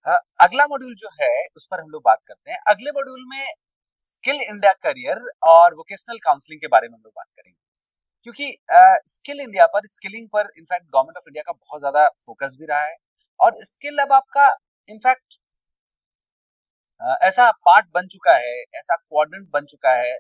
अगला मॉड्यूल जो है उस पर हम लोग बात करते हैं। अगले मॉड्यूल में स्किल इंडिया करियर और वोकेशनल काउंसलिंग के बारे में हम लोग बात करेंगे, क्योंकि स्किल इंडिया पर, स्किलिंग पर इनफैक्ट गवर्नमेंट ऑफ इंडिया का बहुत ज्यादा फोकस भी रहा है। और स्किल अब आपका इनफैक्ट ऐसा पार्ट बन चुका है, ऐसा क्वाड्रेंट बन चुका है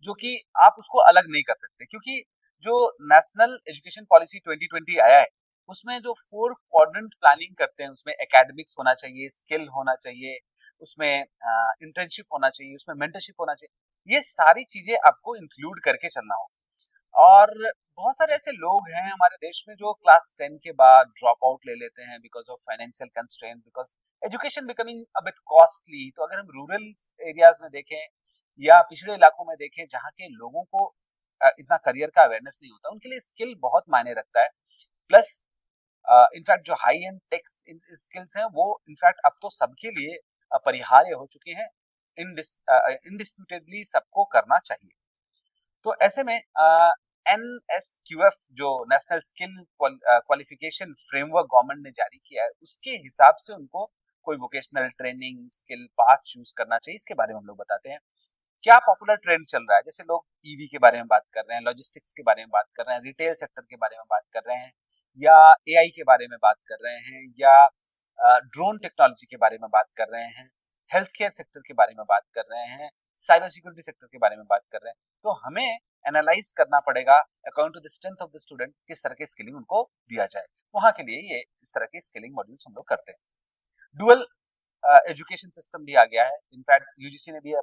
जो कि आप उसको अलग नहीं कर सकते, क्योंकि जो नेशनल एजुकेशन पॉलिसी 2020 आया है उसमें जो 4 क्वाड्रेंट प्लानिंग करते हैं, उसमें एकेडमिक्स होना चाहिए, स्किल होना चाहिए, उसमें इंटर्नशिप होना चाहिए, उसमें मेंटरशिप होना चाहिए, ये सारी चीजें आपको इंक्लूड करके चलना होगा। और बहुत सारे ऐसे लोग हैं हमारे देश में जो क्लास 10 के बाद ड्रॉप आउट ले लेते हैं because of financial constraint, because education becoming a bit costly. तो अगर हम रूरल एरियाज में देखें या पिछड़े इलाकों में देखें जहाँ के लोगों को इतना करियर का अवेयरनेस नहीं होता, उनके लिए स्किल बहुत मायने रखता है। प्लस इनफैक्ट जो हाई एंड टेक स्किल्स हैं वो इनफैक्ट अब तो सबके लिए अपरिहार्य हो चुके हैं। इंडिस्प्यूटेडली सबको करना चाहिए। तो ऐसे में NSQF जो national skill qualification framework government ने जारी किया है, उसके हिसाब से उनको कोई vocational training skill path choose करना चाहिए, इसके बारे में हम लोग बताते हैं। क्या पॉपुलर ट्रेंड चल रहा है, जैसे लोग ईवी के बारे में बात कर रहे हैं, लॉजिस्टिक्स के बारे में बात कर रहे हैं, रिटेल सेक्टर के बारे में बात कर रहे हैं, या AI के बारे में बात कर रहे हैं, या ड्रोन टेक्नोलॉजी के बारे में बात कर रहे हैं, हेल्थ केयर सेक्टर के बारे में बात कर रहे हैं, साइबर सिक्योरिटी सेक्टर के बारे में बात कर रहे हैं। तो हमें एनालाइज करना पड़ेगा according to the strength of the student, किस तरह के स्किलिंग उनको दिया जाए। वहां के लिए ये इस तरह के स्किलिंग मॉड्यूल्स हम लोग करते हैं। डुअल एजुकेशन सिस्टम भी आ गया है। इनफैक्ट यूजीसी ने भी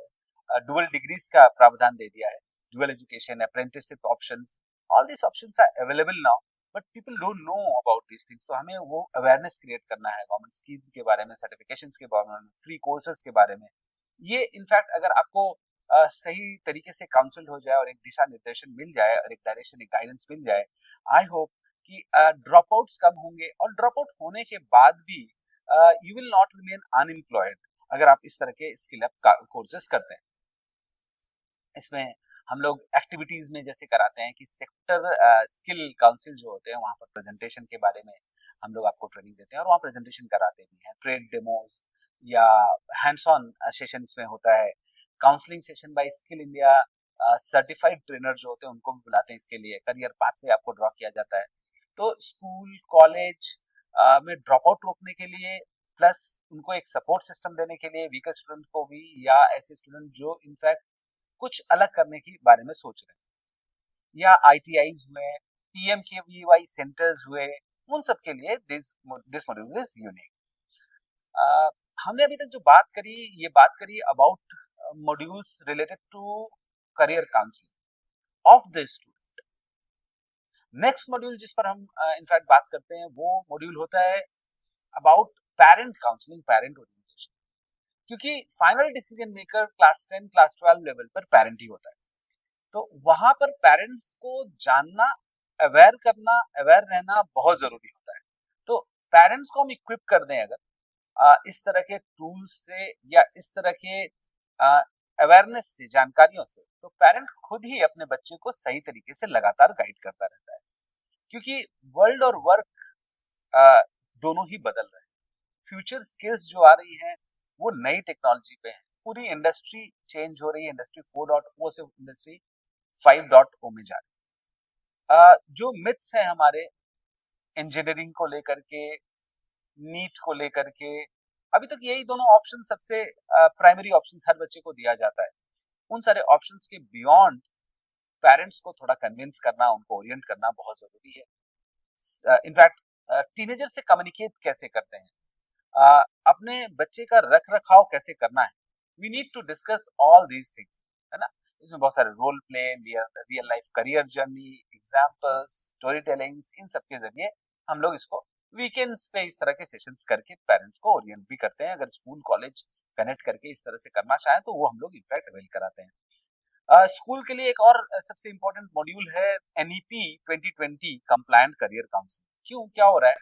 डुअल डिग्रीज का प्रावधान दे दिया है। Dual education, apprenticeship options, all this options are available now, but people don't know about this things. तो हमें वो अवेयरनेस क्रिएट करना है गवर्नमेंट स्कीम्स के बारे में, सर्टिफिकेशंस के बारे में, फ्री कोर्सेज के बारे में। ये इनफैक्ट अगर आपको सही तरीके से काउंसिल हो जाए और एक दिशा निर्देशन मिल जाए और एक डायरेक्शन, एक गाइडेंस मिल जाए, आई होप कि ड्रॉप आउट्स कम होंगे, और ड्रॉप आउट होने के बाद भी you will not remain unemployed अगर आप इस तरह के स्किल अप कोर्सेज करते हैं। इसमें हम लोग एक्टिविटीज में जैसे कराते हैं कि सेक्टर स्किल काउंसिल जो होते हैं वहां पर प्रेजेंटेशन के बारे में हम लोग आपको ट्रेनिंग देते हैं, और वहाँ प्रेजेंटेशन कराते भी हैं। ट्रेड डेमोज या हैंड्स ऑन सेशन इसमें होता है। Counselling session bye skill India, certified trainer जो होते हैं उनको भी बुलाते हैं इसके लिए। करियर पाथवे आपको ड्रॉ किया जाता है। तो स्कूल कॉलेज में ड्रॉप आउट रोकने के लिए, प्लस उनको एक सपोर्ट सिस्टम देने के लिए, वीकर स्टूडेंट को भी या ऐसे स्टूडेंट जो इनफैक्ट कुछ अलग करने के बारे में सोच रहे हैं, या ITIs हुए, PMKVY सेंटर्स हुए, उन सब के लिए दिस मॉड्यूल इज यूनिक। हमने अभी तक जो बात करी, ये बात करी about modules related to career counselling of the student. Next module जिस पर हम इनफैक्ट बात करते हैं वो मॉड्यूल होता है about parent counselling, parent orientation. क्योंकि final decision maker class 10 class 12 level पर पेरेंट ही होता है। तो वहां पर पेरेंट्स को जानना, अवेयर करना, अवेयर रहना बहुत जरूरी होता है। तो पेरेंट्स को हम इक्विप कर दें अगर इस तरह के टूल्स से या इस तरह के अवेयरनेस से, जानकारियों से, तो पेरेंट खुद ही अपने बच्चे को सही तरीके से लगातार गाइड करता रहता है। क्योंकि वर्ल्ड और वर्क दोनों ही बदल रहे हैं। फ्यूचर स्किल्स जो आ रही हैं वो नई टेक्नोलॉजी पे है। पूरी इंडस्ट्री चेंज हो रही है, इंडस्ट्री 4.0 से इंडस्ट्री 5.0 में जा रही है। जो मिथ्स है हमारे इंजीनियरिंग को लेकर के, नीट को लेकर के, अभी तक यही दोनों ऑप्शन सबसे प्राइमरी ऑप्शन हर बच्चे को दिया जाता है। उन सारे ऑप्शंस के बियॉन्ड पेरेंट्स को थोड़ा कन्विंस करना, उनको ओरिएंट करना बहुत जरूरी है। इनफैक्ट टीनेजर से कम्युनिकेट कैसे करते हैं, अपने बच्चे का रख रखाव कैसे करना है, we need to discuss all these things, है ना। इसमें बहुत सारे role play, real life career journey, examples, story tellings, इन सब के जरिए हम लोग इसको वीकेंड्स पे इस तरह के सेशंस करके पेरेंट्स को ओरिएंट भी करते हैं। अगर स्कूल कॉलेज कनेक्ट करके इस तरह से करना चाहें तो वो हम लोग इनफैक्ट अवेल कराते हैं। स्कूल के लिए एक और सबसे इंपॉर्टेंट मॉड्यूल है NEP 2020 कंप्लायंट करियर काउंसलिंग। क्यों, क्या हो रहा है,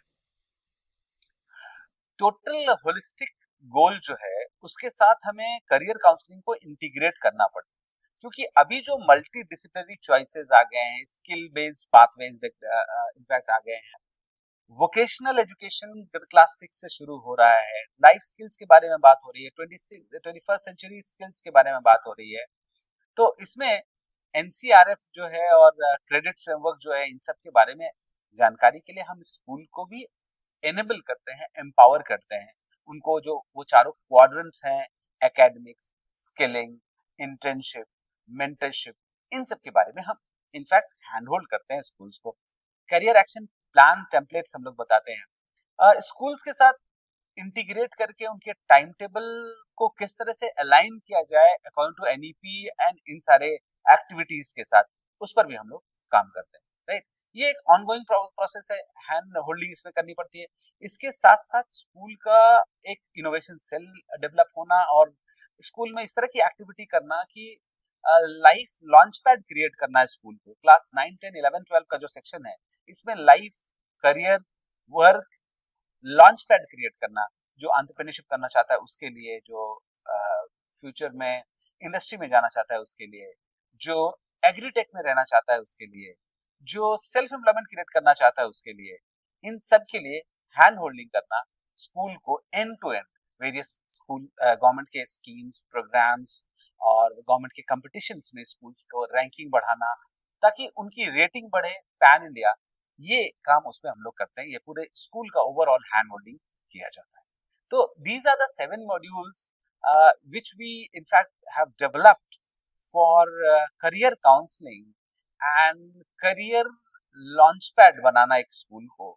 टोटल होलिस्टिक गोल जो है उसके साथ हमें करियर काउंसलिंग को इंटीग्रेट करना पड़ता है। क्योंकि अभी जो मल्टी डिसिप्लिनरी चॉइसेस आ गए हैं, स्किल बेस्ड पाथवेज इनफैक्ट आ गए हैं, वोकेशनल एजुकेशन क्लास 6 से शुरू हो रहा है, लाइफ स्किल्स के बारे में बात हो रही है, 21st सेंचुरी स्किल्स के बारे में बात हो रही है। तो इसमें एनसीआरएफ जो है और क्रेडिट फ्रेमवर्क जो है, इन सब के बारे में जानकारी के लिए हम स्कूल को भी एनेबल करते हैं, एम्पावर करते हैं। उनको जो वो चारों क्वाड्रेंट्स हैं, एकेडमिक्स, स्किलिंग, इंटर्नशिप, मेंटरशिप, इन सब के बारे में हम इनफैक्ट हैंड होल्ड करते हैं स्कूल्स को। करियर एक्शन प्लान टेम्पलेट्स हम लोग बताते हैं स्कूल्स के साथ, इंटीग्रेट करके उनके टाइम टेबल को किस तरह से अलाइन किया जाए अकॉर्डिंग टू एनईपी एंड इन सारे एक्टिविटीज के साथ, उस पर भी हम लोग काम करते हैं, राइट। ये एक ऑनगोइंग प्रोसेस है, हैंड होल्डिंग इसमें करनी पड़ती है। इसके साथ साथ स्कूल का एक इनोवेशन सेल डेवलप होना और स्कूल में इस तरह की एक्टिविटी करना कि लाइफ लॉन्च पैड क्रिएट करना है स्कूल को। क्लास 9, 10, 11, 12 का जो सेक्शन है, इसमें life, career, work launch pad create करना, जो एंटरप्रेन्योरशिप करना चाहता है उसके लिए, जो फ्यूचर में इंडस्ट्री में जाना चाहता है उसके लिए, जो एग्रीटेक में रहना चाहता है उसके लिए, जो सेल्फ एम्प्लॉयमेंट क्रिएट करना चाहता है उसके लिए, इन सब के लिए हैंड होल्डिंग करना, स्कूल को end to end various school government के स्कीम्स, प्रोग्राम्स और गवर्नमेंट के कॉम्पिटिशन्स में स्कूल्स को रैंकिंग बढ़ाना, ताकि उनकी रेटिंग बढ़े पैन इंडिया। ये काम उसमें हम लोग करते हैं, ये पूरे स्कूल का ओवरऑल हैंड होल्डिंग किया जाता है। तो these are the 7 modules which we in fact have developed for career counseling and career launchpad बनाना एक स्कूल को,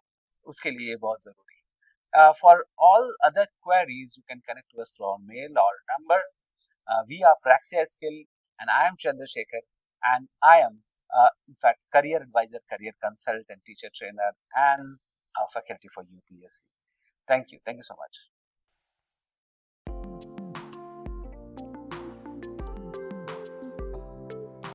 उसके लिए बहुत जरूरी है। For all other queries you can connect to us through our mail or number. We are Praxia Skill and I am Chandrasekhar, and I am in fact career advisor, career consultant, teacher trainer and faculty for UPSC. Thank you so much.